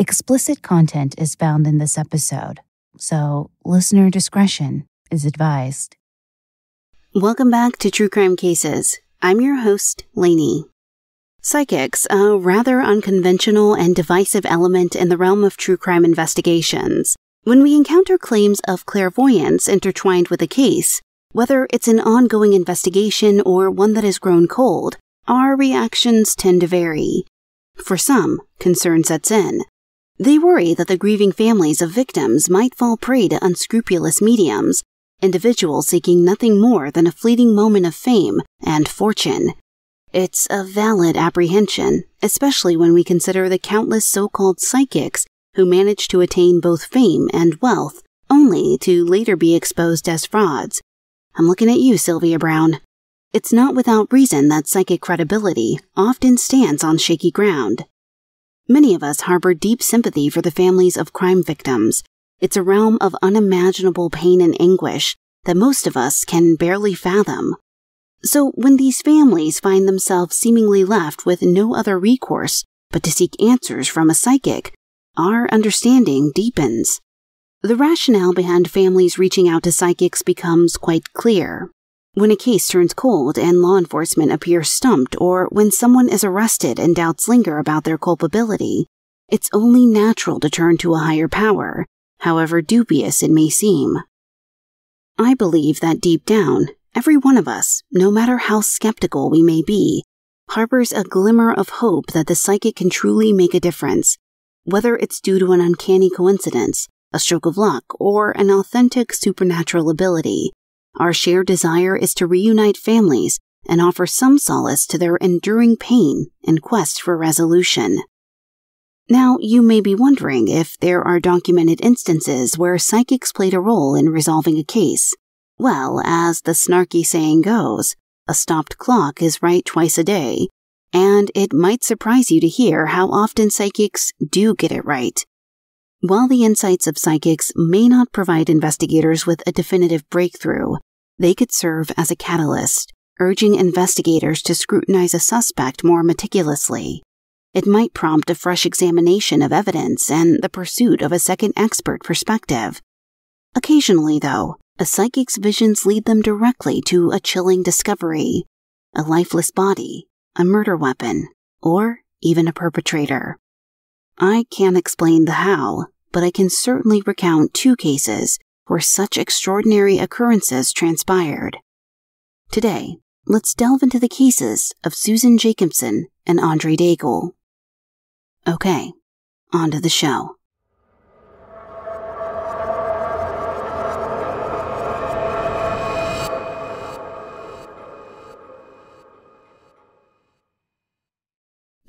Explicit content is found in this episode, so listener discretion is advised. Welcome back to True Crime Cases. I'm your host, Lanie. Psychics, a rather unconventional and divisive element in the realm of true crime investigations. When we encounter claims of clairvoyance intertwined with a case, whether it's an ongoing investigation or one that has grown cold, our reactions tend to vary. For some, concern sets in. They worry that the grieving families of victims might fall prey to unscrupulous mediums, individuals seeking nothing more than a fleeting moment of fame and fortune. It's a valid apprehension, especially when we consider the countless so-called psychics who manage to attain both fame and wealth, only to later be exposed as frauds. I'm looking at you, Sylvia Brown. It's not without reason that psychic credibility often stands on shaky ground. Many of us harbor deep sympathy for the families of crime victims. It's a realm of unimaginable pain and anguish that most of us can barely fathom. So when these families find themselves seemingly left with no other recourse but to seek answers from a psychic, our understanding deepens. The rationale behind families reaching out to psychics becomes quite clear. When a case turns cold and law enforcement appears stumped, or when someone is arrested and doubts linger about their culpability, it's only natural to turn to a higher power, however dubious it may seem. I believe that deep down, every one of us, no matter how skeptical we may be, harbors a glimmer of hope that the psychic can truly make a difference, whether it's due to an uncanny coincidence, a stroke of luck, or an authentic supernatural ability. Our shared desire is to reunite families and offer some solace to their enduring pain in quest for resolution. Now, you may be wondering if there are documented instances where psychics played a role in resolving a case. Well, as the snarky saying goes, a stopped clock is right twice a day, and it might surprise you to hear how often psychics do get it right. While the insights of psychics may not provide investigators with a definitive breakthrough, they could serve as a catalyst, urging investigators to scrutinize a suspect more meticulously. It might prompt a fresh examination of evidence and the pursuit of a second expert perspective. Occasionally, though, a psychic's visions lead them directly to a chilling discovery, a lifeless body, a murder weapon, or even a perpetrator. I can't explain the how, but I can certainly recount 2 cases where such extraordinary occurrences transpired. Today, let's delve into the cases of Susan Jacobson and Andre Daigle. Okay, on to the show.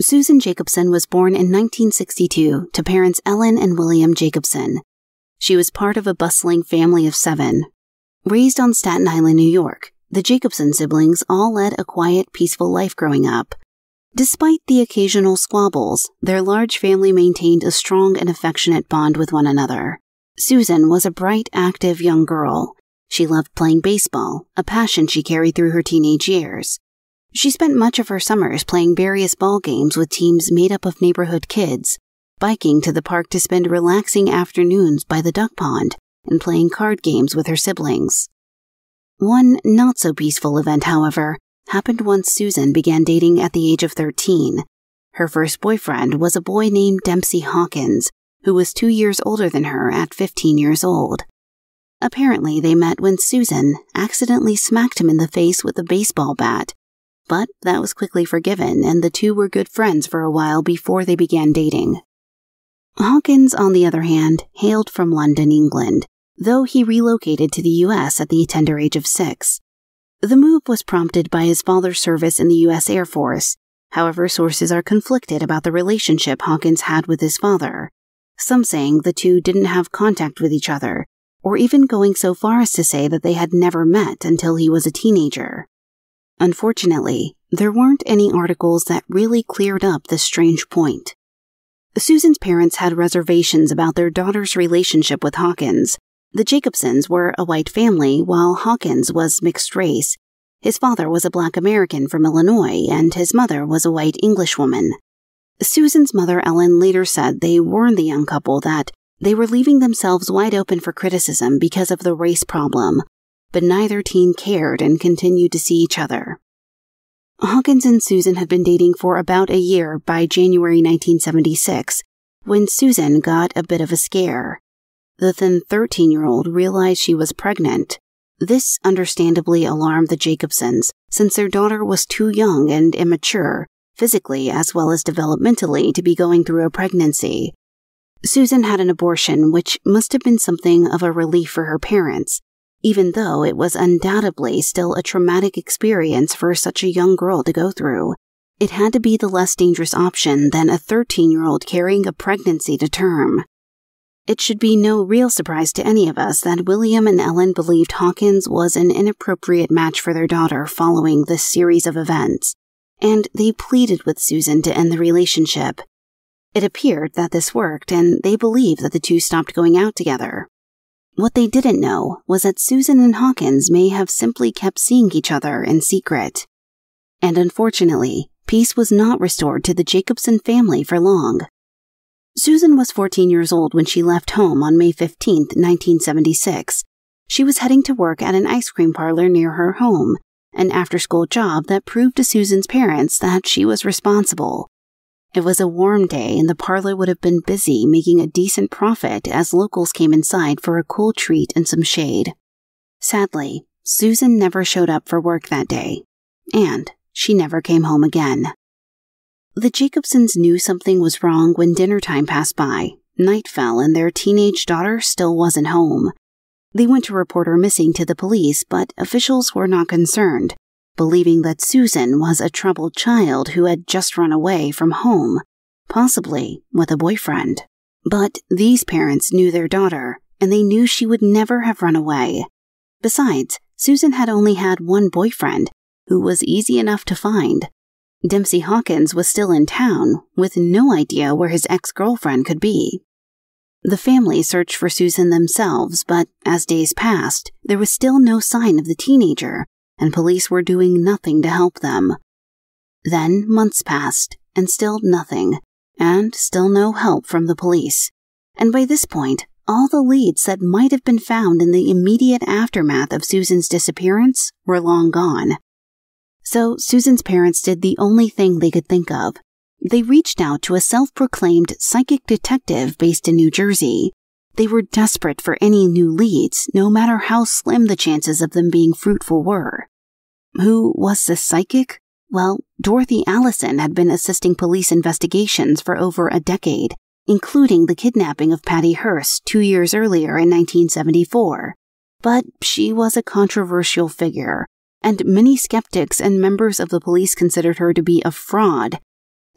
Susan Jacobson was born in 1962 to parents Ellen and William Jacobson. She was part of a bustling family of 7. Raised on Staten Island, New York, the Jacobson siblings all led a quiet, peaceful life growing up. Despite the occasional squabbles, their large family maintained a strong and affectionate bond with one another. Susan was a bright, active young girl. She loved playing baseball, a passion she carried through her teenage years. She spent much of her summers playing various ball games with teams made up of neighborhood kids, biking to the park to spend relaxing afternoons by the duck pond, and playing card games with her siblings. One not-so-peaceful event, however, happened once Susan began dating at the age of 13. Her first boyfriend was a boy named Dempsey Hawkins, who was 2 years older than her at 15 years old. Apparently, they met when Susan accidentally smacked him in the face with a baseball bat, but that was quickly forgiven, and the two were good friends for a while before they began dating. Hawkins, on the other hand, hailed from London, England, though he relocated to the U.S. at the tender age of 6. The move was prompted by his father's service in the U.S. Air Force. However, sources are conflicted about the relationship Hawkins had with his father, some saying the two didn't have contact with each other, or even going so far as to say that they had never met until he was a teenager. Unfortunately, there weren't any articles that really cleared up this strange point. Susan's parents had reservations about their daughter's relationship with Hawkins. The Jacobsons were a white family, while Hawkins was mixed race. His father was a Black American from Illinois, and his mother was a white Englishwoman. Susan's mother, Ellen, later said they warned the young couple that they were leaving themselves wide open for criticism because of the race problem, but neither teen cared and continued to see each other. Hawkins and Susan had been dating for about a year by January 1976, when Susan got a bit of a scare. The then 13-year-old realized she was pregnant. This understandably alarmed the Jacobsons, since their daughter was too young and immature, physically as well as developmentally, to be going through a pregnancy. Susan had an abortion, which must have been something of a relief for her parents, even though it was undoubtedly still a traumatic experience for such a young girl to go through. It had to be the less dangerous option than a 13-year-old carrying a pregnancy to term. It should be no real surprise to any of us that William and Ellen believed Hawkins was an inappropriate match for their daughter following this series of events, and they pleaded with Susan to end the relationship. It appeared that this worked, and they believed that the two stopped going out together. What they didn't know was that Susan and Hawkins may have simply kept seeing each other in secret. And unfortunately, peace was not restored to the Jacobson family for long. Susan was 14 years old when she left home on May 15, 1976. She was heading to work at an ice cream parlor near her home, an after-school job that proved to Susan's parents that she was responsible. It was a warm day and the parlor would have been busy making a decent profit as locals came inside for a cool treat and some shade. Sadly, Susan never showed up for work that day, and she never came home again. The Jacobsons knew something was wrong when dinner time passed by. Night fell and their teenage daughter still wasn't home. They went to report her missing to the police, but officials were not concerned, believing that Susan was a troubled child who had just run away from home, possibly with a boyfriend. But these parents knew their daughter, and they knew she would never have run away. Besides, Susan had only had one boyfriend, who was easy enough to find. Dempsey Hawkins was still in town, with no idea where his ex-girlfriend could be. The family searched for Susan themselves, but as days passed, there was still no sign of the teenager, and police were doing nothing to help them. Then months passed, and still nothing, and still no help from the police. And by this point, all the leads that might have been found in the immediate aftermath of Susan's disappearance were long gone. So Susan's parents did the only thing they could think of. They reached out to a self-proclaimed psychic detective based in New Jersey. They were desperate for any new leads, no matter how slim the chances of them being fruitful were. Who was this psychic? Well, Dorothy Allison had been assisting police investigations for over a decade, including the kidnapping of Patty Hearst 2 years earlier in 1974. But she was a controversial figure, and many skeptics and members of the police considered her to be a fraud.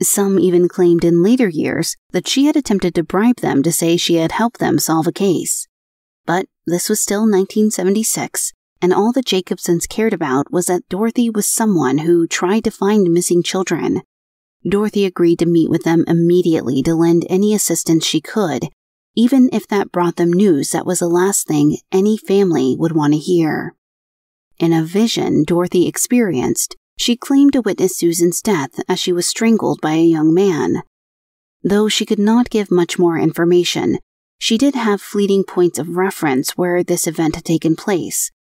Some even claimed in later years that she had attempted to bribe them to say she had helped them solve a case. But this was still 1976, and all the Jacobsons cared about was that Dorothy was someone who tried to find missing children. Dorothy agreed to meet with them immediately to lend any assistance she could, even if that brought them news that was the last thing any family would want to hear. In a vision Dorothy experienced, she claimed to witness Susan's death as she was strangled by a young man. Though she could not give much more information, she did have fleeting points of reference where this event had taken place: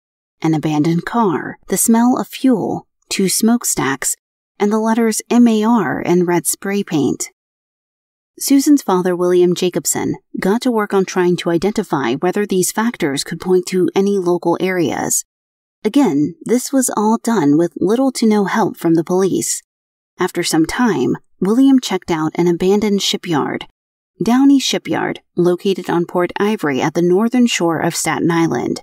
an abandoned car, the smell of fuel, 2 smokestacks, and the letters MAR in red spray paint. Susan's father, William Jacobson, got to work on trying to identify whether these factors could point to any local areas. Again, this was all done with little to no help from the police. After some time, William checked out an abandoned shipyard, Downey Shipyard, located on Port Ivory at the northern shore of Staten Island.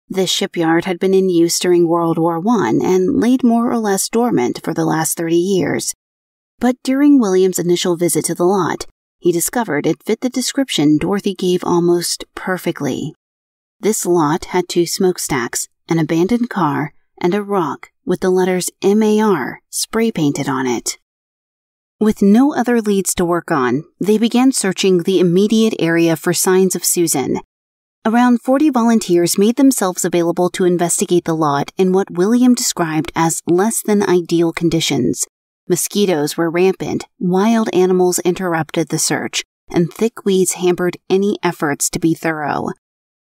This shipyard had been in use during World War I and laid more or less dormant for the last 30 years. But during William's initial visit to the lot, he discovered it fit the description Dorothy gave almost perfectly. This lot had 2 smokestacks, an abandoned car, and a rock with the letters MAR spray-painted on it. With no other leads to work on, they began searching the immediate area for signs of Susan. Around 40 volunteers made themselves available to investigate the lot in what William described as less than ideal conditions, Mosquitoes were rampant, wild animals interrupted the search, and thick weeds hampered any efforts to be thorough.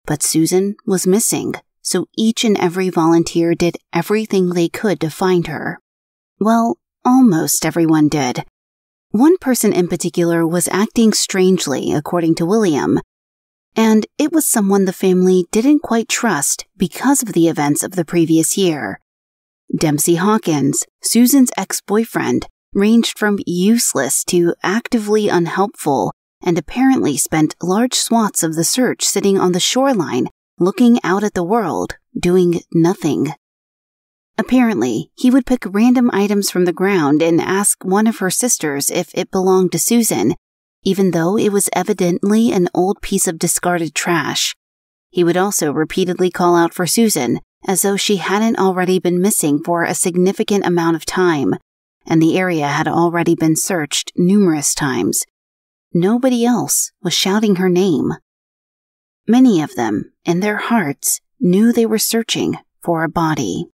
But Susan was missing, so each and every volunteer did everything they could to find her. Well, almost everyone did. One person in particular was acting strangely, according to William, and it was someone the family didn't quite trust because of the events of the previous year. Dempsey Hawkins, Susan's ex-boyfriend, ranged from useless to actively unhelpful and apparently spent large swaths of the search sitting on the shoreline, looking out at the world, doing nothing. Apparently, he would pick random items from the ground and ask one of her sisters if it belonged to Susan, even though it was evidently an old piece of discarded trash. He would also repeatedly call out for Susan, as though she hadn't already been missing for a significant amount of time, and the area had already been searched numerous times. Nobody else was shouting her name. Many of them, in their hearts, knew they were searching for a body.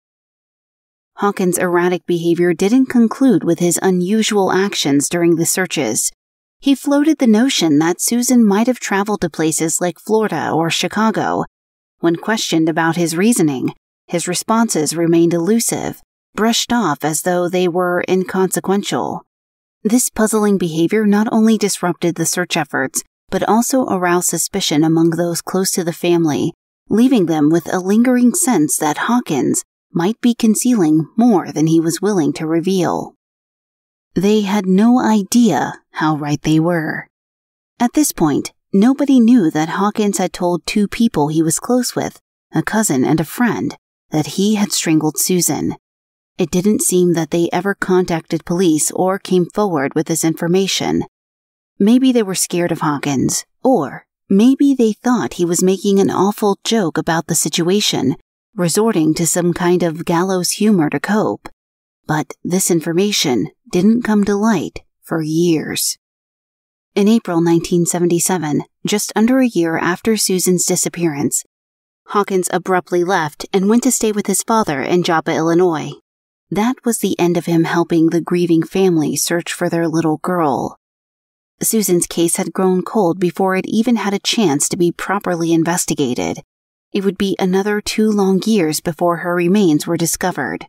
Hawkins' erratic behavior didn't conclude with his unusual actions during the searches. He floated the notion that Susan might have traveled to places like Florida or Chicago. When questioned about his reasoning, his responses remained elusive, brushed off as though they were inconsequential. This puzzling behavior not only disrupted the search efforts, but also aroused suspicion among those close to the family, leaving them with a lingering sense that Hawkins might be concealing more than he was willing to reveal. They had no idea how right they were. At this point, nobody knew that Hawkins had told two people he was close with, a cousin and a friend, that he had strangled Susan. It didn't seem that they ever contacted police or came forward with this information. Maybe they were scared of Hawkins, or maybe they thought he was making an awful joke about the situation, resorting to some kind of gallows humor to cope. But this information didn't come to light for years. In April 1977, just under a year after Susan's disappearance, Hawkins abruptly left and went to stay with his father in Joppa, Illinois. That was the end of him helping the grieving family search for their little girl. Susan's case had grown cold before it even had a chance to be properly investigated. It would be another 2 long years before her remains were discovered.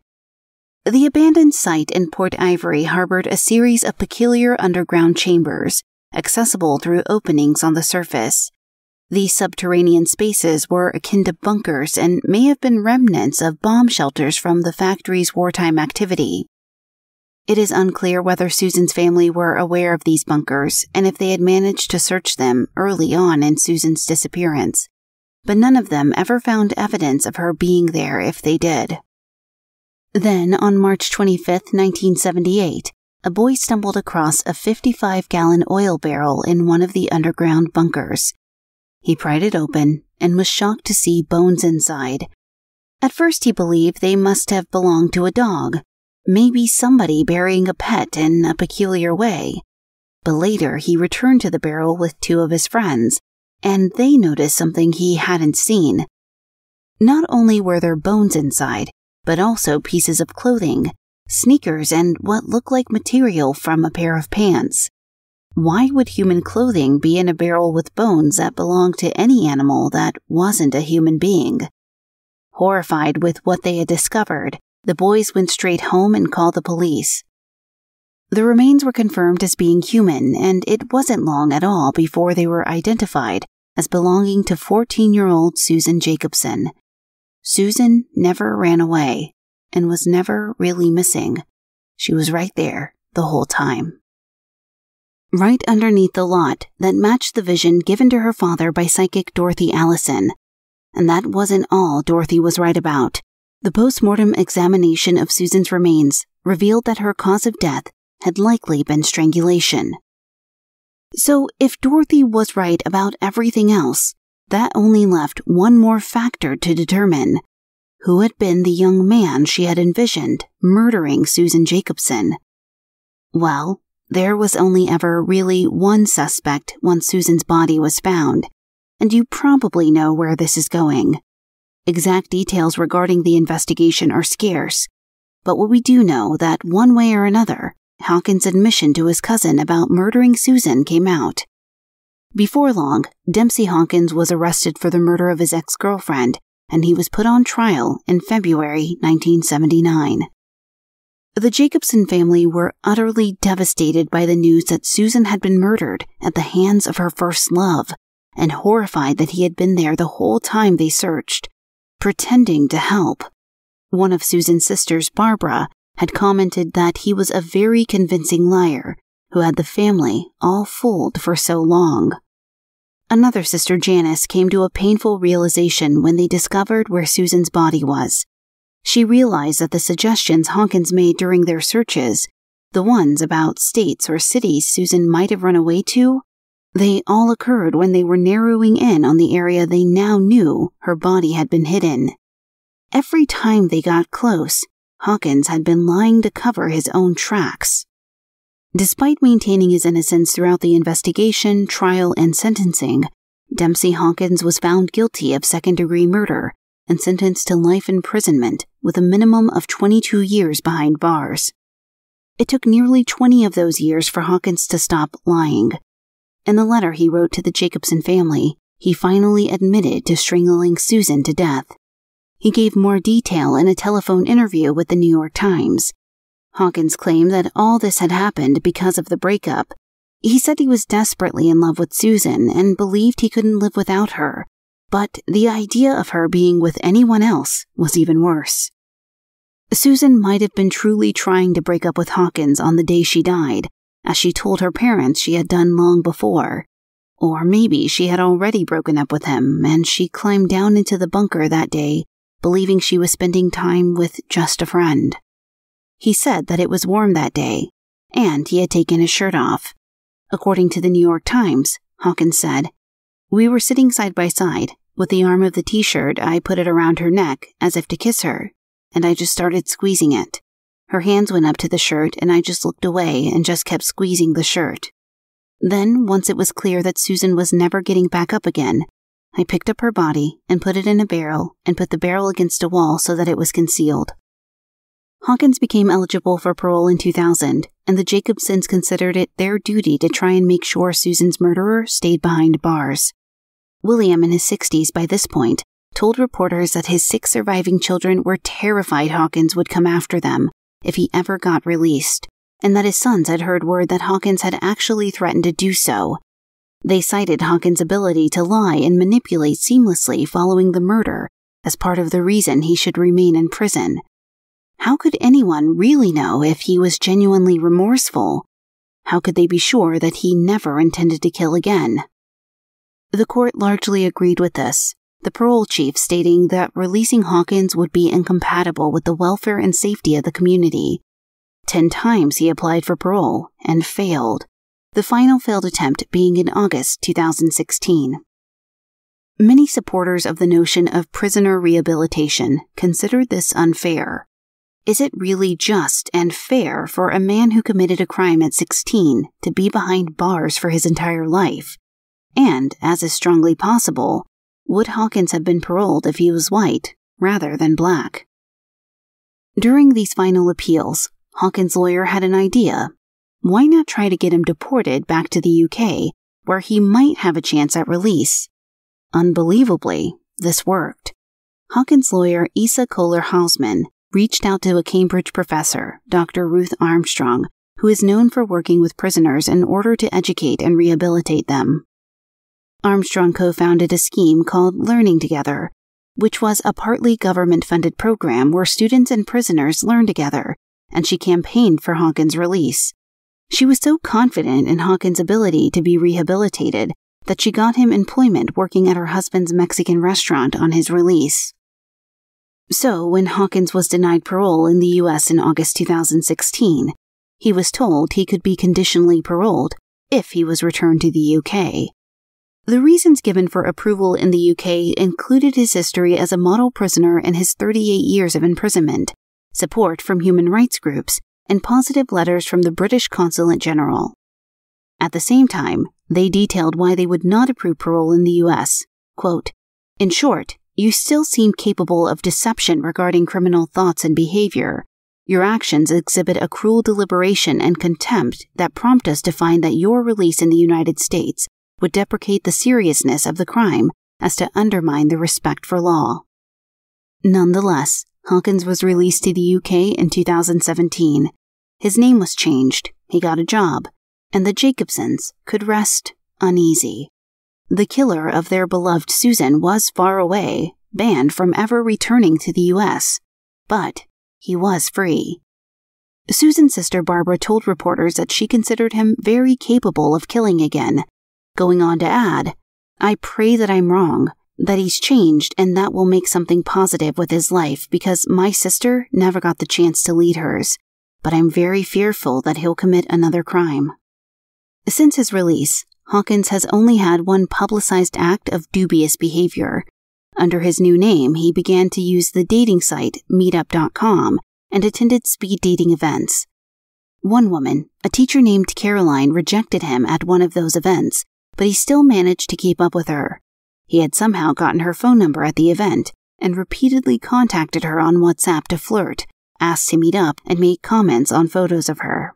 The abandoned site in Port Ivory harbored a series of peculiar underground chambers, accessible through openings on the surface. These subterranean spaces were akin to bunkers and may have been remnants of bomb shelters from the factory's wartime activity. It is unclear whether Susan's family were aware of these bunkers and if they had managed to search them early on in Susan's disappearance, but none of them ever found evidence of her being there if they did. Then, on March 25, 1978, a boy stumbled across a 55-gallon oil barrel in one of the underground bunkers. He pried it open and was shocked to see bones inside. At first he believed they must have belonged to a dog, maybe somebody burying a pet in a peculiar way. But later he returned to the barrel with 2 of his friends, and they noticed something he hadn't seen. Not only were there bones inside, but also pieces of clothing, sneakers, and what looked like material from a pair of pants. Why would human clothing be in a barrel with bones that belonged to any animal that wasn't a human being? Horrified with what they had discovered, the boys went straight home and called the police. The remains were confirmed as being human, and it wasn't long at all before they were identified as belonging to 14-year-old Susan Jacobson. Susan never ran away and was never really missing. She was right there the whole time. Right underneath the lot that matched the vision given to her father by psychic Dorothy Allison. And that wasn't all Dorothy was right about. The post-mortem examination of Susan's remains revealed that her cause of death had likely been strangulation. So if Dorothy was right about everything else, that only left one more factor to determine: who had been the young man she had envisioned murdering Susan Jacobson? Well, there was only ever really one suspect once Susan's body was found, and you probably know where this is going. Exact details regarding the investigation are scarce, but what we do know that one way or another, Hawkins' admission to his cousin about murdering Susan came out. Before long, Dempsey Hawkins was arrested for the murder of his ex-girlfriend, and he was put on trial in February 1979. The Jacobson family were utterly devastated by the news that Susan had been murdered at the hands of her first love, and horrified that he had been there the whole time they searched, pretending to help. One of Susan's sisters, Barbara, had commented that he was a very convincing liar who had the family all fooled for so long. Another sister, Janice, came to a painful realization when they discovered where Susan's body was. She realized that the suggestions Hawkins made during their searches, the ones about states or cities Susan might have run away to, they all occurred when they were narrowing in on the area they now knew her body had been hidden. Every time they got close, Hawkins had been lying to cover his own tracks. Despite maintaining his innocence throughout the investigation, trial, and sentencing, Dempsey Hawkins was found guilty of second-degree murder and sentenced to life imprisonment with a minimum of 22 years behind bars. It took nearly 20 of those years for Hawkins to stop lying. In the letter he wrote to the Jacobson family, he finally admitted to strangling Susan to death. He gave more detail in a telephone interview with the New York Times. Hawkins claimed that all this had happened because of the breakup. He said he was desperately in love with Susan and believed he couldn't live without her, but the idea of her being with anyone else was even worse. Susan might have been truly trying to break up with Hawkins on the day she died, as she told her parents she had done long before. Or maybe she had already broken up with him and she climbed down into the bunker that day, believing she was spending time with just a friend. He said that it was warm that day, and he had taken his shirt off. According to the New York Times, Hawkins said, "We were sitting side by side. With the arm of the t-shirt, I put it around her neck as if to kiss her, and I just started squeezing it. Her hands went up to the shirt, and I just looked away and just kept squeezing the shirt. Then, once it was clear that Susan was never getting back up again, I picked up her body and put it in a barrel and put the barrel against a wall so that it was concealed." Hawkins became eligible for parole in 2000, and the Jacobsons considered it their duty to try and make sure Susan's murderer stayed behind bars. William, in his 60s by this point, told reporters that his 6 surviving children were terrified Hawkins would come after them if he ever got released, and that his sons had heard word that Hawkins had actually threatened to do so. They cited Hawkins' ability to lie and manipulate seamlessly following the murder as part of the reason he should remain in prison. How could anyone really know if he was genuinely remorseful? How could they be sure that he never intended to kill again? The court largely agreed with this, the parole chief stating that releasing Hawkins would be incompatible with the welfare and safety of the community. 10 times he applied for parole and failed, the final failed attempt being in August 2016. Many supporters of the notion of prisoner rehabilitation considered this unfair. Is it really just and fair for a man who committed a crime at 16 to be behind bars for his entire life? And, as is strongly possible, would Hawkins have been paroled if he was white rather than black? During these final appeals, Hawkins' lawyer had an idea. Why not try to get him deported back to the UK, where he might have a chance at release? Unbelievably, this worked. Hawkins' lawyer, Asa Kohler-Hausman, reached out to a Cambridge professor, Dr. Ruth Armstrong, who is known for working with prisoners in order to educate and rehabilitate them. Armstrong co-founded a scheme called Learning Together, which was a partly government-funded program where students and prisoners learn together, and she campaigned for Hawkins' release. She was so confident in Hawkins' ability to be rehabilitated that she got him employment working at her husband's Mexican restaurant on his release. So, when Hawkins was denied parole in the U.S. in August 2016, he was told he could be conditionally paroled if he was returned to the UK. The reasons given for approval in the UK included his history as a model prisoner and his 38 years of imprisonment, support from human rights groups, and positive letters from the British Consulate General. At the same time, they detailed why they would not approve parole in the U.S. Quote, "In short, you still seem capable of deception regarding criminal thoughts and behavior. Your actions exhibit a cruel deliberation and contempt that prompt us to find that your release in the United States would deprecate the seriousness of the crime as to undermine the respect for law. Nonetheless, Hawkins was released to the UK in 2017. His name was changed, he got a job, and the Jacobsons could rest uneasy. The killer of their beloved Susan was far away, banned from ever returning to the US, but he was free. Susan's sister Barbara told reporters that she considered him very capable of killing again, going on to add, "I pray that I'm wrong, that he's changed and that will make something positive with his life because my sister never got the chance to lead hers, but I'm very fearful that he'll commit another crime." Since his release, Hawkins has only had one publicized act of dubious behavior. Under his new name, he began to use the dating site meetup.com and attended speed dating events. One woman, a teacher named Caroline, rejected him at one of those events, but he still managed to keep up with her. He had somehow gotten her phone number at the event and repeatedly contacted her on WhatsApp to flirt, asked to meet up, and make comments on photos of her.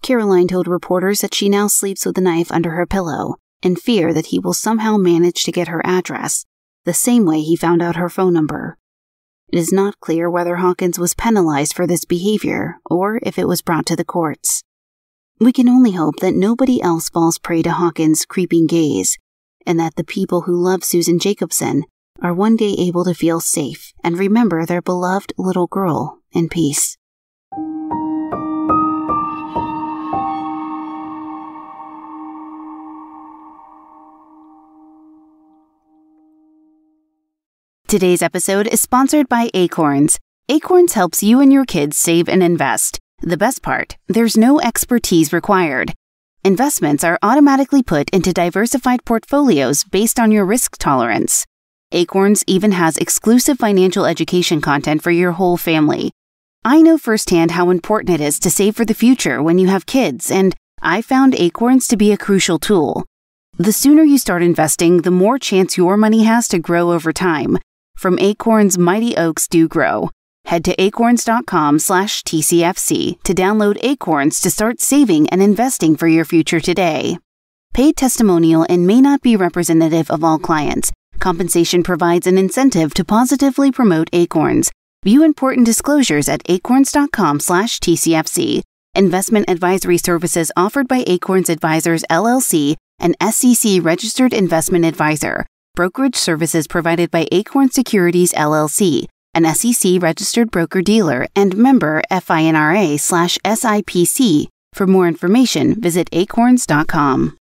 Caroline told reporters that she now sleeps with a knife under her pillow, in fear that he will somehow manage to get her address, the same way he found out her phone number. It is not clear whether Hawkins was penalized for this behavior or if it was brought to the courts. We can only hope that nobody else falls prey to Hawkins' creeping gaze, and that the people who love Susan Jacobson are one day able to feel safe and remember their beloved little girl in peace. Today's episode is sponsored by Acorns. Acorns helps you and your kids save and invest. The best part, there's no expertise required. Investments are automatically put into diversified portfolios based on your risk tolerance. Acorns even has exclusive financial education content for your whole family. I know firsthand how important it is to save for the future when you have kids, and I found Acorns to be a crucial tool. The sooner you start investing, the more chance your money has to grow over time. From Acorns, mighty oaks do grow. Head to acorns.com/TCFC to download Acorns to start saving and investing for your future today. Paid testimonial and may not be representative of all clients. Compensation provides an incentive to positively promote Acorns. View important disclosures at acorns.com/TCFC. Investment advisory services offered by Acorns Advisors LLC, an SEC-registered investment advisor. Brokerage services provided by Acorn Securities LLC, an SEC-registered broker-dealer and member FINRA/SIPC. For more information, visit acorns.com.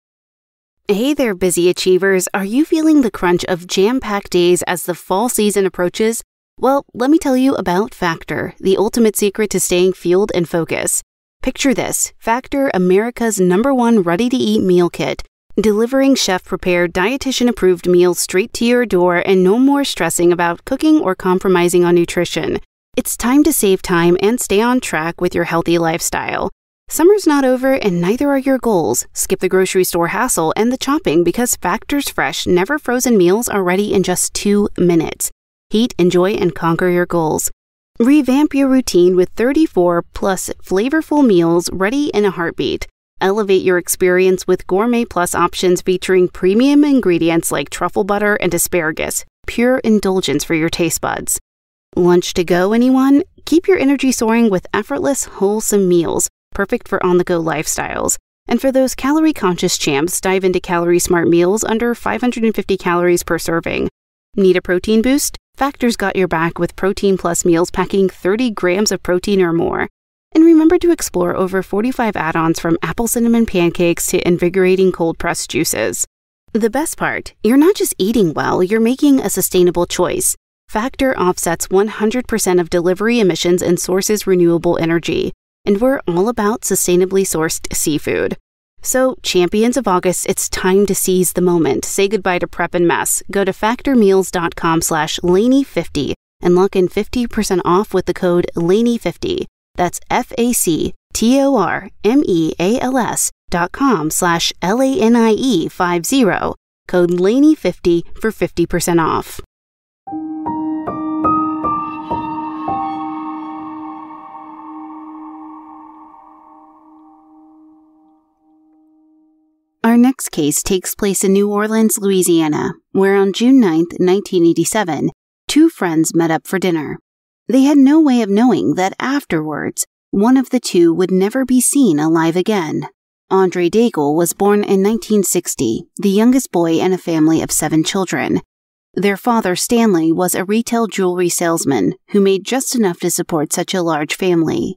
Hey there, busy achievers. Are you feeling the crunch of jam-packed days as the fall season approaches? Well, let me tell you about Factor, the ultimate secret to staying fueled and focused. Picture this: Factor, America's #1 ready-to-eat meal kit, delivering chef-prepared, dietitian-approved meals straight to your door and no more stressing about cooking or compromising on nutrition. It's time to save time and stay on track with your healthy lifestyle. Summer's not over and neither are your goals. Skip the grocery store hassle and the chopping because Factor's fresh, never-frozen meals are ready in just 2 minutes. Heat, enjoy, and conquer your goals. Revamp your routine with 34+ flavorful meals ready in a heartbeat. Elevate your experience with Gourmet Plus options featuring premium ingredients like truffle butter and asparagus, pure indulgence for your taste buds. Lunch to go, anyone? Keep your energy soaring with effortless, wholesome meals, perfect for on-the-go lifestyles. And for those calorie-conscious champs, dive into calorie-smart meals under 550 calories per serving. Need a protein boost? Factor's got your back with Protein Plus meals packing 30 grams of protein or more. And remember to explore over 45 add-ons from apple cinnamon pancakes to invigorating cold-pressed juices. The best part, you're not just eating well, you're making a sustainable choice. Factor offsets 100% of delivery emissions and sources renewable energy. And we're all about sustainably sourced seafood. So, champions of August, it's time to seize the moment. Say goodbye to prep and mess. Go to factormeals.com/Lanie50 and lock in 50% off with the code Lanie50. That's factormeals.com/LANIE50, code Lanie50 for 50% off. Our next case takes place in New Orleans, Louisiana, where on June 9, 1987, two friends met up for dinner. They had no way of knowing that afterwards, one of the two would never be seen alive again. Andre Daigle was born in 1960, the youngest boy in a family of 7 children. Their father, Stanley, was a retail jewelry salesman who made just enough to support such a large family.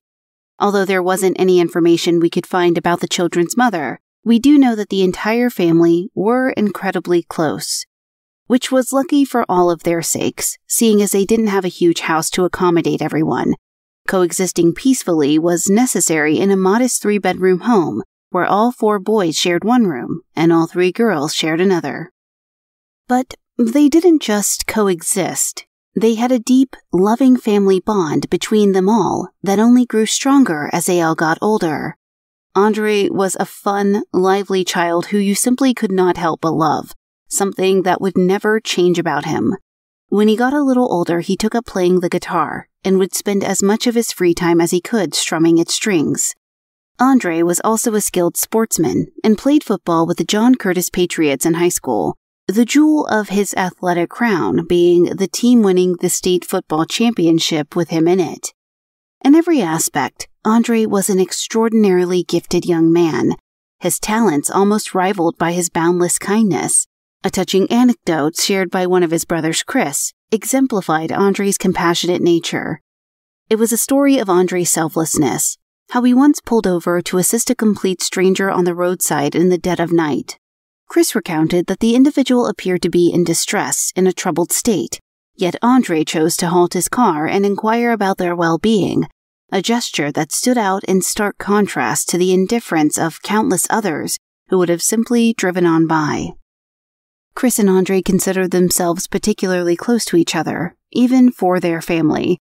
Although there wasn't any information we could find about the children's mother, we do know that the entire family were incredibly close, which was lucky for all of their sakes, seeing as they didn't have a huge house to accommodate everyone. Coexisting peacefully was necessary in a modest 3-bedroom home where all 4 boys shared one room and all 3 girls shared another. But they didn't just coexist. They had a deep, loving family bond between them all that only grew stronger as they all got older. Andre was a fun, lively child who you simply could not help but love, something that would never change about him. When he got a little older, he took up playing the guitar and would spend as much of his free time as he could strumming its strings. Andre was also a skilled sportsman and played football with the John Curtis Patriots in high school, the jewel of his athletic crown being the team winning the state football championship with him in it. In every aspect, Andre was an extraordinarily gifted young man, his talents almost rivaled by his boundless kindness. A touching anecdote shared by one of his brothers, Chris, exemplified Andre's compassionate nature. It was a story of Andre's selflessness, how he once pulled over to assist a complete stranger on the roadside in the dead of night. Chris recounted that the individual appeared to be in distress, in a troubled state, yet Andre chose to halt his car and inquire about their well-being, a gesture that stood out in stark contrast to the indifference of countless others who would have simply driven on by. Chris and Andre considered themselves particularly close to each other, even for their family.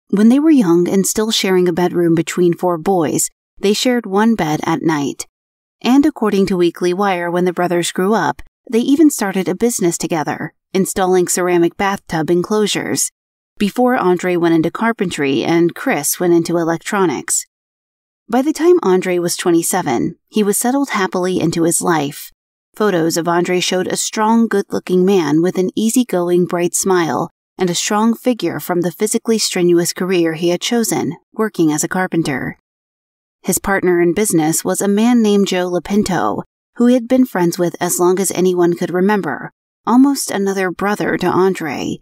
When they were young and still sharing a bedroom between 4 boys, they shared one bed at night. And according to Weekly Wire, when the brothers grew up, they even started a business together, installing ceramic bathtub enclosures, before Andre went into carpentry and Chris went into electronics. By the time Andre was 27, he was settled happily into his life. Photos of Andre showed a strong, good-looking man with an easygoing, bright smile and a strong figure from the physically strenuous career he had chosen, working as a carpenter. His partner in business was a man named Joe Lapinto, who he had been friends with as long as anyone could remember, almost another brother to Andre.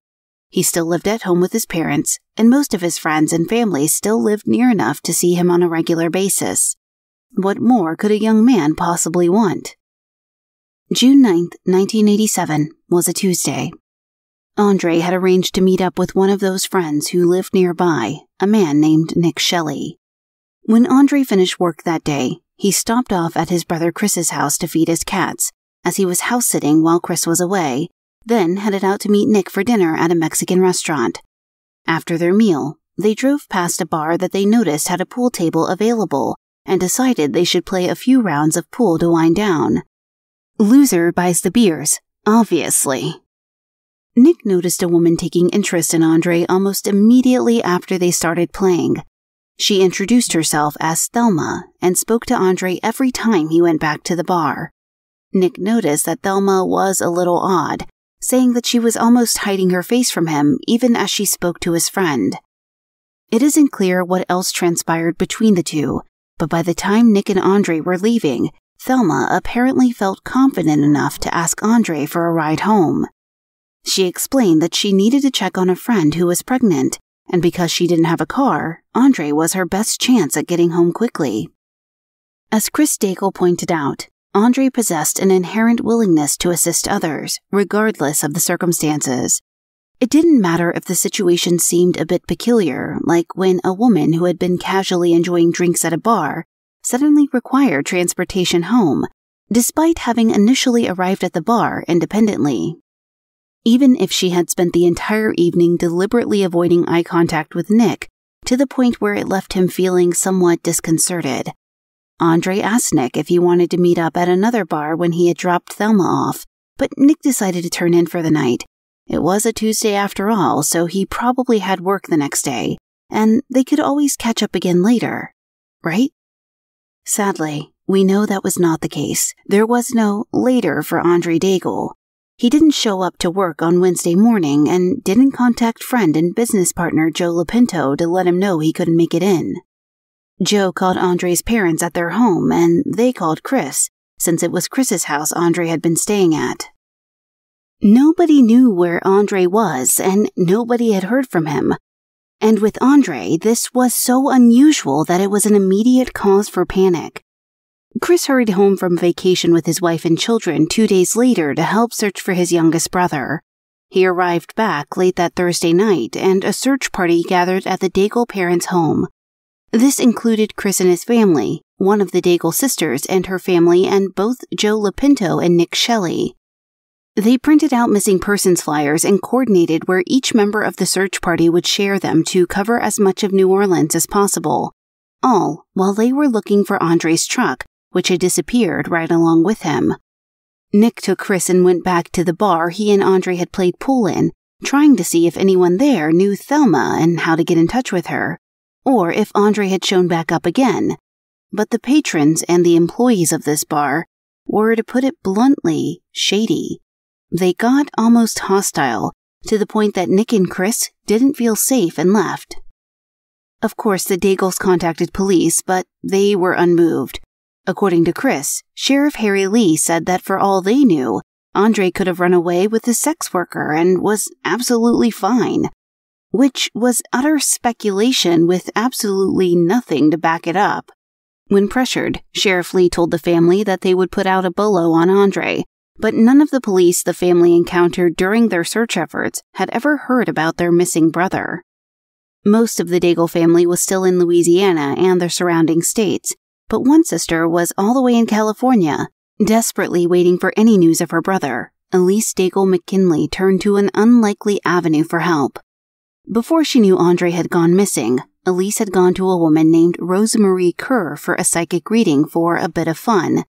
He still lived at home with his parents, and most of his friends and family still lived near enough to see him on a regular basis. What more could a young man possibly want? June 9, 1987, was a Tuesday. Andre had arranged to meet up with one of those friends who lived nearby, a man named Nick Shelley. When Andre finished work that day, he stopped off at his brother Chris's house to feed his cats, as he was house-sitting while Chris was away, then headed out to meet Nick for dinner at a Mexican restaurant. After their meal, they drove past a bar that they noticed had a pool table available and decided they should play a few rounds of pool to wind down. Loser buys the beers, obviously. Nick noticed a woman taking interest in Andre almost immediately after they started playing. She introduced herself as Thelma and spoke to Andre every time he went back to the bar. Nick noticed that Thelma was a little odd, saying that she was almost hiding her face from him even as she spoke to his friend. It isn't clear what else transpired between the two, but by the time Nick and Andre were leaving, Thelma apparently felt confident enough to ask Andre for a ride home. She explained that she needed to check on a friend who was pregnant, and because she didn't have a car, Andre was her best chance at getting home quickly. As Chris Daigle pointed out, Andre possessed an inherent willingness to assist others, regardless of the circumstances. It didn't matter if the situation seemed a bit peculiar, like when a woman who had been casually enjoying drinks at a bar suddenly required transportation home, despite having initially arrived at the bar independently. Even if she had spent the entire evening deliberately avoiding eye contact with Nick, to the point where it left him feeling somewhat disconcerted. Andre asked Nick if he wanted to meet up at another bar when he had dropped Thelma off, but Nick decided to turn in for the night. It was a Tuesday after all, so he probably had work the next day, and they could always catch up again later, right? Sadly, We know that was not the case. There was no later for Andre Daigle. He didn't show up to work on Wednesday morning and didn't contact friend and business partner Joe Lopinto to let him know he couldn't make it in. Joe called Andre's parents at their home, and they called Chris, since it was Chris's house Andre had been staying at. Nobody knew where Andre was, and nobody had heard from him. And with Andre, this was so unusual that it was an immediate cause for panic. Chris hurried home from vacation with his wife and children 2 days later to help search for his youngest brother. He arrived back late that Thursday night, and a search party gathered at the Daigle parents' home. This included Chris and his family, one of the Daigle sisters and her family, and both Joe Lopinto and Nick Shelley. They printed out missing persons flyers and coordinated where each member of the search party would share them to cover as much of New Orleans as possible, all while they were looking for Andre's truck, which had disappeared right along with him. Nick took Chris and went back to the bar he and Andre had played pool in, trying to see if anyone there knew Thelma and how to get in touch with her, or if Andre had shown back up again. But the patrons and the employees of this bar were, to put it bluntly, shady. They got almost hostile, to the point that Nick and Chris didn't feel safe and left. Of course, the Daigles contacted police, but they were unmoved. According to Chris, Sheriff Harry Lee said that for all they knew, Andre could have run away with a sex worker and was absolutely fine, which was utter speculation with absolutely nothing to back it up. When pressured, Sheriff Lee told the family that they would put out a bolo on Andre, but none of the police the family encountered during their search efforts had ever heard about their missing brother. Most of the Daigle family was still in Louisiana and the surrounding states, but one sister was all the way in California, desperately waiting for any news of her brother. Elise Daigle McKinley turned to an unlikely avenue for help. Before she knew Andre had gone missing, Elise had gone to a woman named Rosemarie Kerr for a psychic reading for a bit of fun.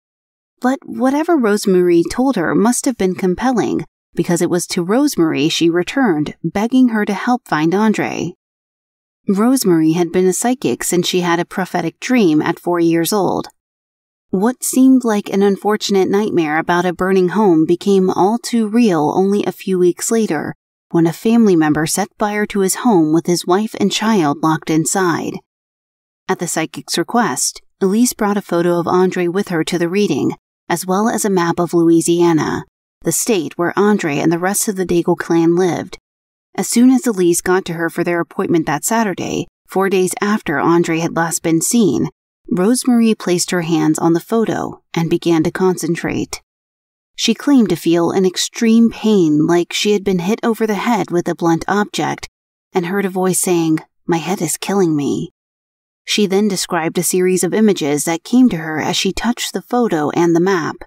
But whatever Rosemarie told her must have been compelling, because it was to Rosemarie she returned, begging her to help find Andre. Rosemarie had been a psychic since she had a prophetic dream at 4 years old. What seemed like an unfortunate nightmare about a burning home became all too real only a few weeks later, when a family member set fire to his home with his wife and child locked inside. At the psychic's request, Elise brought a photo of Andre with her to the reading, as well as a map of Louisiana, the state where Andre and the rest of the Daigle clan lived. As soon as Elise got to her for their appointment that Saturday, 4 days after Andre had last been seen, Rosemarie placed her hands on the photo and began to concentrate. She claimed to feel an extreme pain, like she had been hit over the head with a blunt object, and heard a voice saying, "My head is killing me." She then described a series of images that came to her as she touched the photo and the map.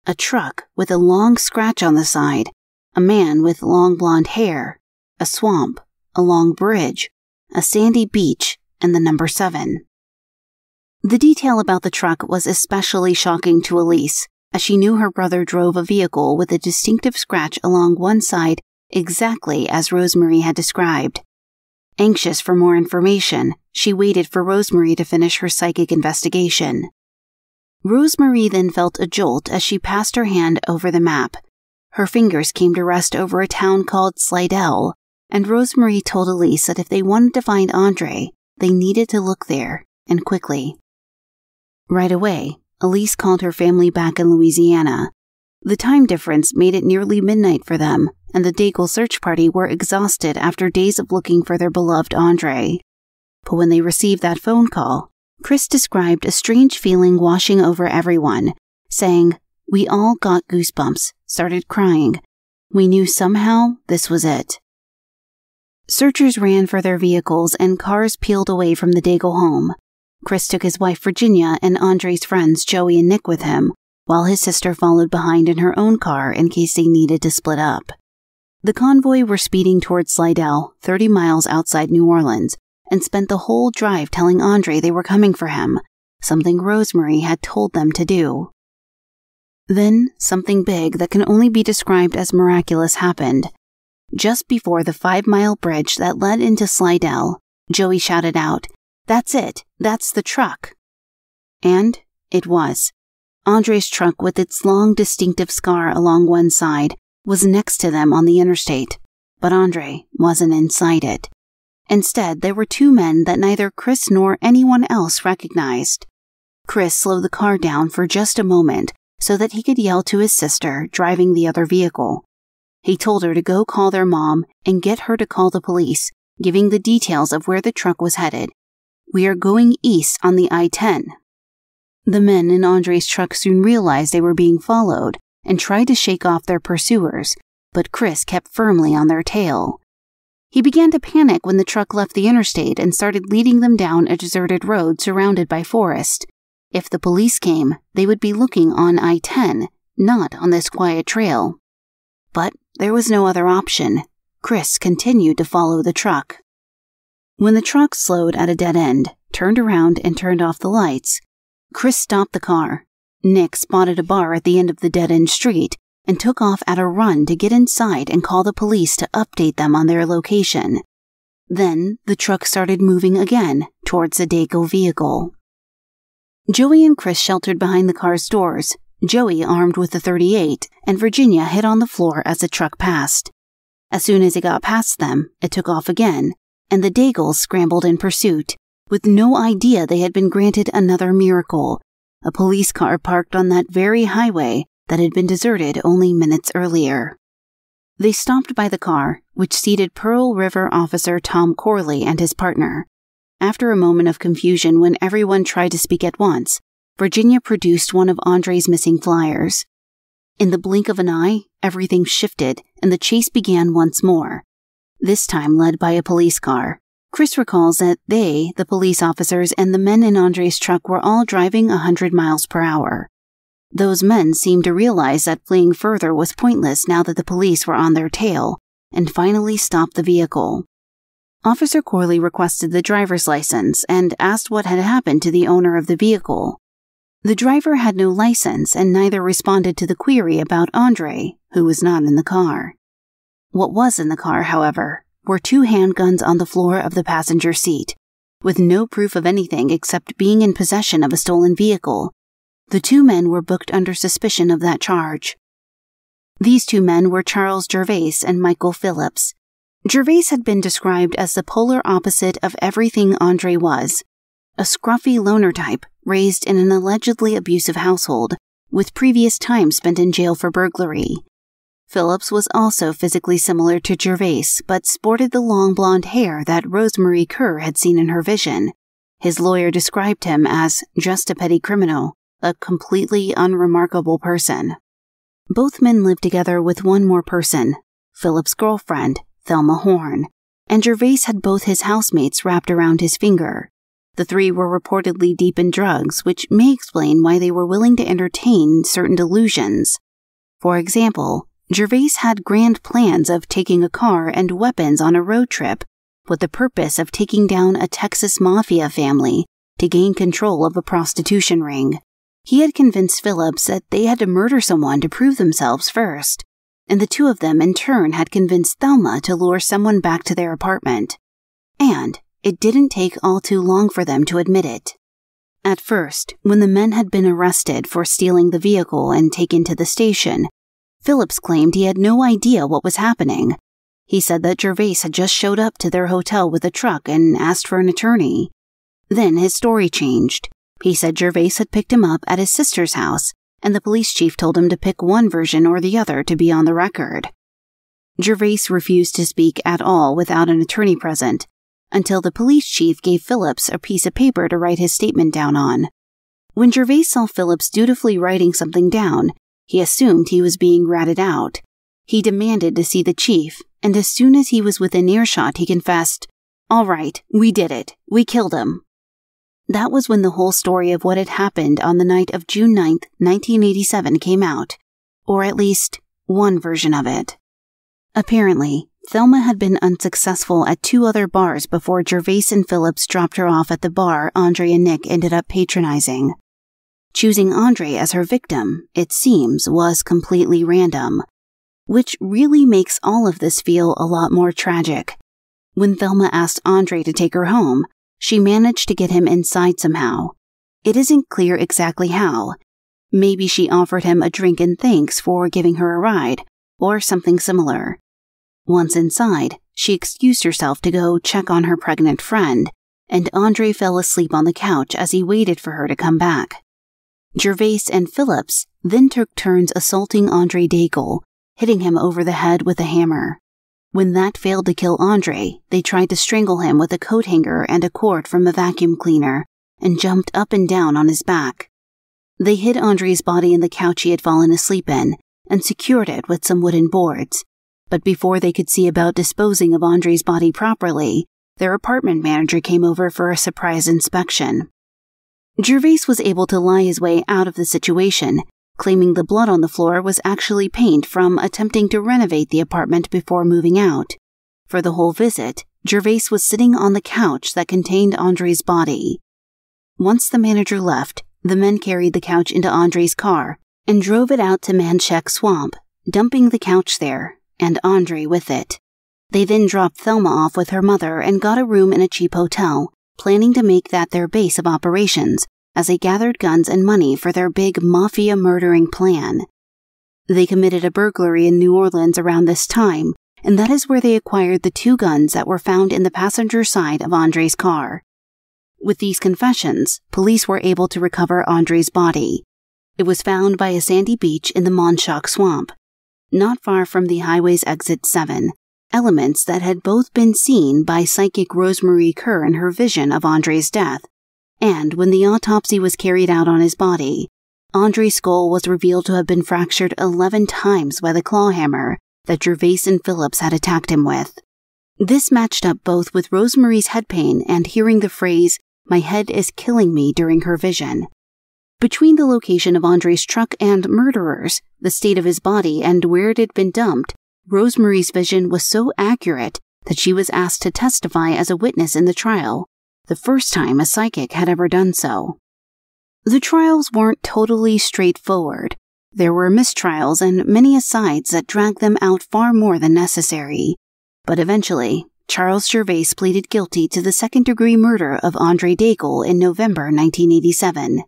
A truck with a long scratch on the side, a man with long blonde hair, a swamp, a long bridge, a sandy beach, and the number 7. The detail about the truck was especially shocking to Elise, as she knew her brother drove a vehicle with a distinctive scratch along one side exactly as Rosemarie had described. Anxious for more information, she waited for Rosemarie to finish her psychic investigation. Rosemarie then felt a jolt as she passed her hand over the map. Her fingers came to rest over a town called Slidell, and Rosemarie told Elise that if they wanted to find Andre, they needed to look there, and quickly. Right away, Elise called her family back in Louisiana. The time difference made it nearly midnight for them, and the Daigle search party were exhausted after days of looking for their beloved Andre. But when they received that phone call, Chris described a strange feeling washing over everyone, saying, "We all got goosebumps, started crying. We knew somehow this was it." Searchers ran for their vehicles and cars peeled away from the Daigle home. Chris took his wife Virginia and Andre's friends Joey and Nick with him, while his sister followed behind in her own car in case they needed to split up. The convoy were speeding towards Slidell, 30 miles outside New Orleans, and spent the whole drive telling Andre they were coming for him, something Rosemarie had told them to do. Then, something big that can only be described as miraculous happened. Just before the 5-mile bridge that led into Slidell, Joey shouted out, "That's it! That's the truck!" And it was. Andre's truck with its long, distinctive scar along one side was next to them on the interstate, but Andre wasn't inside it. Instead, there were two men that neither Chris nor anyone else recognized. Chris slowed the car down for just a moment so that he could yell to his sister driving the other vehicle. He told her to go call their mom and get her to call the police, giving the details of where the truck was headed. "We are going east on the I-10. The men in Andre's truck soon realized they were being followed and tried to shake off their pursuers, but Chris kept firmly on their tail. He began to panic when the truck left the interstate and started leading them down a deserted road surrounded by forest. If the police came, they would be looking on I-10, not on this quiet trail. But there was no other option. Chris continued to follow the truck. When the truck slowed at a dead end, turned around and turned off the lights, Chris stopped the car. Nick spotted a bar at the end of the dead-end street and took off at a run to get inside and call the police to update them on their location. Then the truck started moving again towards the Dago vehicle. Joey and Chris sheltered behind the car's doors, Joey armed with the .38, and Virginia hid on the floor as the truck passed. As soon as it got past them, it took off again, and the Dagles scrambled in pursuit, with no idea they had been granted another miracle, a police car parked on that very highway that had been deserted only minutes earlier. They stopped by the car, which seated Pearl River officer Tom Corley and his partner. After a moment of confusion when everyone tried to speak at once, Virginia produced one of Andre's missing flyers. In the blink of an eye, everything shifted and the chase began once more, this time led by a police car. Chris recalls that they, the police officers, and the men in Andre's truck were all driving 100 miles per hour. Those men seemed to realize that fleeing further was pointless now that the police were on their tail, and finally stopped the vehicle. Officer Corley requested the driver's license and asked what had happened to the owner of the vehicle. The driver had no license and neither responded to the query about Andre, who was not in the car. What was in the car, however, were 2 handguns on the floor of the passenger seat, with no proof of anything except being in possession of a stolen vehicle. The 2 men were booked under suspicion of that charge. These 2 men were Charles Gervais and Michael Phillips. Gervais had been described as the polar opposite of everything Andre was, a scruffy loner type raised in an allegedly abusive household, with previous time spent in jail for burglary. Phillips was also physically similar to Gervais, but sported the long blonde hair that Rosemary Kerr had seen in her vision. His lawyer described him as just a petty criminal, a completely unremarkable person. Both men lived together with one more person, Phillips' girlfriend, Thelma Horn, and Gervais had both his housemates wrapped around his finger. The 3 were reportedly deep in drugs, which may explain why they were willing to entertain certain delusions. For example, Gervais had grand plans of taking a car and weapons on a road trip with the purpose of taking down a Texas mafia family to gain control of a prostitution ring. He had convinced Phillips that they had to murder someone to prove themselves first, and the 2 of them in turn had convinced Thelma to lure someone back to their apartment. And it didn't take all too long for them to admit it. At first, when the men had been arrested for stealing the vehicle and taken to the station, Phillips claimed he had no idea what was happening. He said that Gervais had just showed up to their hotel with a truck and asked for an attorney. Then his story changed. He said Gervais had picked him up at his sister's house, and the police chief told him to pick one version or the other to be on the record. Gervais refused to speak at all without an attorney present, until the police chief gave Phillips a piece of paper to write his statement down on. When Gervais saw Phillips dutifully writing something down, he assumed he was being ratted out. He demanded to see the chief, and as soon as he was within earshot, he confessed, "All right, we did it. We killed him." That was when the whole story of what had happened on the night of June 9th, 1987 came out, or at least one version of it. Apparently, Thelma had been unsuccessful at 2 other bars before Gervais and Phillips dropped her off at the bar Andre and Nick ended up patronizing. Choosing Andre as her victim, it seems, was completely random, which really makes all of this feel a lot more tragic. When Thelma asked Andre to take her home, she managed to get him inside somehow. It isn't clear exactly how. Maybe she offered him a drink in thanks for giving her a ride, or something similar. Once inside, she excused herself to go check on her pregnant friend, and Andre fell asleep on the couch as he waited for her to come back. Gervais and Phillips then took turns assaulting Andre Daigle, hitting him over the head with a hammer. When that failed to kill Andre, they tried to strangle him with a coat hanger and a cord from a vacuum cleaner, and jumped up and down on his back. They hid Andre's body in the couch he had fallen asleep in, and secured it with some wooden boards. But before they could see about disposing of Andre's body properly, their apartment manager came over for a surprise inspection. Gervais was able to lie his way out of the situation, claiming the blood on the floor was actually paint from attempting to renovate the apartment before moving out. For the whole visit, Gervais was sitting on the couch that contained Andre's body. Once the manager left, the men carried the couch into Andre's car and drove it out to Manchac Swamp, dumping the couch there, and Andre with it. They then dropped Thelma off with her mother and got a room in a cheap hotel, planning to make that their base of operations as they gathered guns and money for their big mafia murdering plan. They committed a burglary in New Orleans around this time, and that is where they acquired the 2 guns that were found in the passenger side of Andre's car. With these confessions, police were able to recover Andre's body. It was found by a sandy beach in the Manchac Swamp, not far from the highway's exit 7, elements that had both been seen by psychic Rosemarie Kerr in her vision of Andre's death. And when the autopsy was carried out on his body, Andre's skull was revealed to have been fractured 11 times by the claw hammer that Gervais and Phillips had attacked him with. This matched up both with Rosemarie's head pain and hearing the phrase, "My head is killing me," during her vision. Between the location of Andre's truck and murderers, the state of his body, and where it had been dumped, Rosemarie's vision was so accurate that she was asked to testify as a witness in the trial, the first time a psychic had ever done so. The trials weren't totally straightforward. There were mistrials and many asides that dragged them out far more than necessary. But eventually, Charles Gervais pleaded guilty to the second-degree murder of Andre Daigle in November 1987.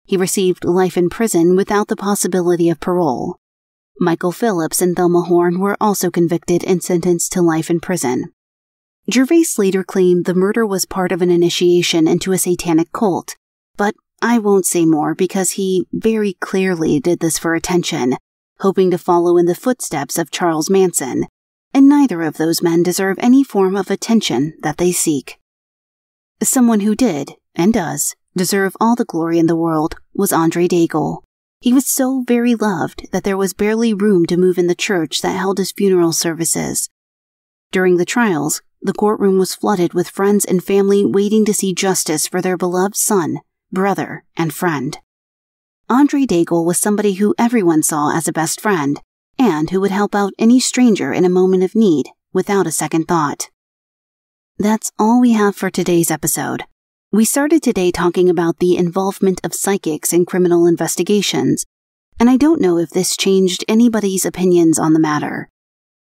He received life in prison without the possibility of parole. Michael Phillips and Thelma Horn were also convicted and sentenced to life in prison. Gervais later claimed the murder was part of an initiation into a satanic cult, but I won't say more because he very clearly did this for attention, hoping to follow in the footsteps of Charles Manson, and neither of those men deserve any form of attention that they seek. Someone who did, and does, deserve all the glory in the world was Andre Daigle. He was so very loved that there was barely room to move in the church that held his funeral services. During the trials, the courtroom was flooded with friends and family waiting to see justice for their beloved son, brother, and friend. Andre Daigle was somebody who everyone saw as a best friend, and who would help out any stranger in a moment of need without a second thought. That's all we have for today's episode. We started today talking about the involvement of psychics in criminal investigations, and I don't know if this changed anybody's opinions on the matter.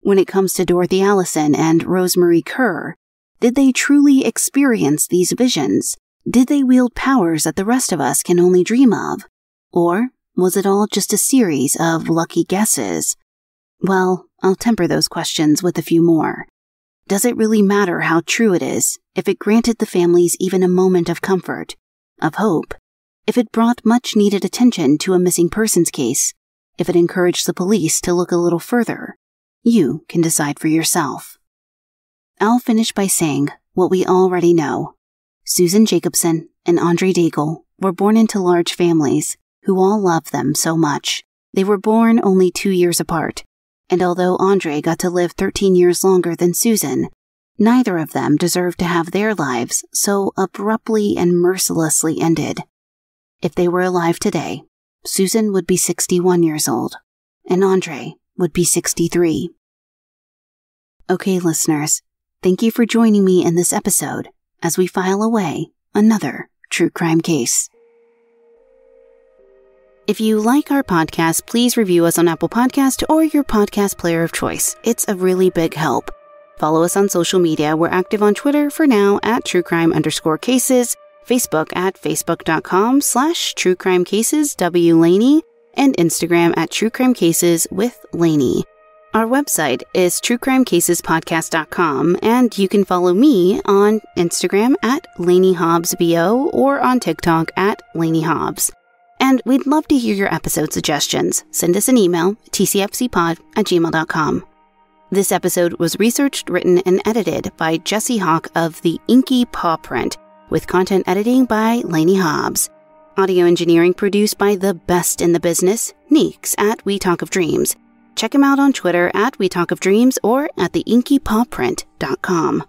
When it comes to Dorothy Allison and Rosemarie Kerr, did they truly experience these visions? Did they wield powers that the rest of us can only dream of? Or was it all just a series of lucky guesses? Well, I'll temper those questions with a few more. Does it really matter how true it is if it granted the families even a moment of comfort, of hope, if it brought much-needed attention to a missing persons case, if it encouraged the police to look a little further? You can decide for yourself. I'll finish by saying what we already know. Susan Jacobson and Andre Daigle were born into large families who all loved them so much. They were born only 2 years apart, and although Andre got to live 13 years longer than Susan, neither of them deserved to have their lives so abruptly and mercilessly ended. If they were alive today, Susan would be 61 years old, and Andre would be 63. Okay, listeners, thank you for joining me in this episode as we file away another true crime case. If you like our podcast, please review us on Apple Podcast or your podcast player of choice. It's a really big help. Follow us on social media. We're active on Twitter for now at truecrime_cases. Facebook at facebook.com/truecrimecaseswlanie, and Instagram at truecrimecaseswithlanie. Our website is truecrimecasespodcast.com, and you can follow me on Instagram at LanieHobbsBO or on TikTok at LanieHobbs. And we'd love to hear your episode suggestions. Send us an email, tcfcpod@gmail.com. This episode was researched, written, and edited by Jesse Hawk of The Inky Paw Print, with content editing by Lanie Hobbs. Audio engineering produced by the best in the business, Neeks at We Talk of Dreams. Check him out on Twitter at We Talk of Dreams or at theinkypawprint.com.